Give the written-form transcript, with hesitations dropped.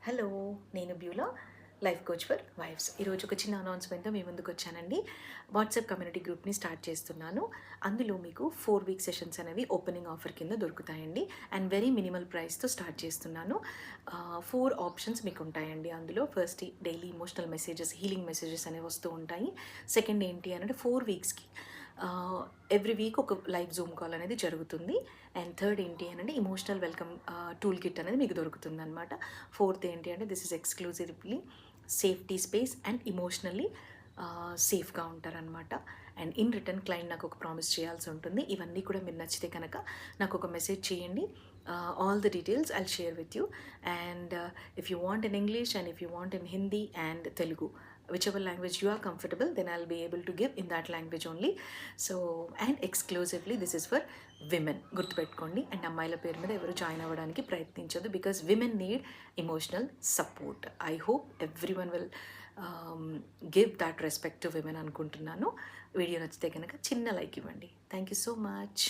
Hello, నేను Beulah, life coach for wives. ఈరోజు ఒక చిన్న అనౌన్స్మెంట్తో మీ ముందుకు వచ్చానండి. వాట్సాప్ కమ్యూనిటీ గ్రూప్ని స్టార్ట్ చేస్తున్నాను. అందులో మీకు 4 వీక్ సెషన్స్ అనేవి ఓపెనింగ్ ఆఫర్ కింద దొరుకుతాయండి. అండ్ వెరీ మినిమల్ ప్రైస్తో స్టార్ట్ చేస్తున్నాను. 4 ఆప్షన్స్ మీకు ఉంటాయండి. అందులో first daily emotional messages, healing messages అనేవి వస్తూ ఉంటాయి. సెకండ్ ఏంటి అంటే 4 వీక్స్కి ఎవ్రీ వీక్ ఒక లైవ్ జూమ్ కాల్ అనేది జరుగుతుంది. అండ్ థర్డ్ ఏంటి అంటే ఇమోషనల్ వెల్కమ్ టూల్ కిట్ అనేది మీకు దొరుకుతుంది అనమాట. ఫోర్త్ ఏంటి అంటే this is exclusively safety space and emotionally సేఫ్గా ఉంటారనమాట. అండ్ ఇన్ రిటర్న్ క్లయింట్ నాకు ఒక ప్రామిస్ చేయాల్సి ఉంటుంది. ఇవన్నీ కూడా మీరు నచ్చితే కనుక నాకు ఒక మెసేజ్ చేయండి. All the details I'll share with you. And if you want in English and if you want in Hindi and Telugu, whichever language you are comfortable, then I'll be able to give in that language only. So, and exclusively this is for women, గుర్తుపెట్టుకోండి. And అమ్మాయిల పేరు మీద ఎవరు join అవ్వడానికి ప్రయత్నించదు, because women need emotional support. I hope everyone will give that respect to women అనుకుంటున్నాను. Video నచ్చితే కనుక చిన్న లైక్ ఇవ్వండి. Thank you so much.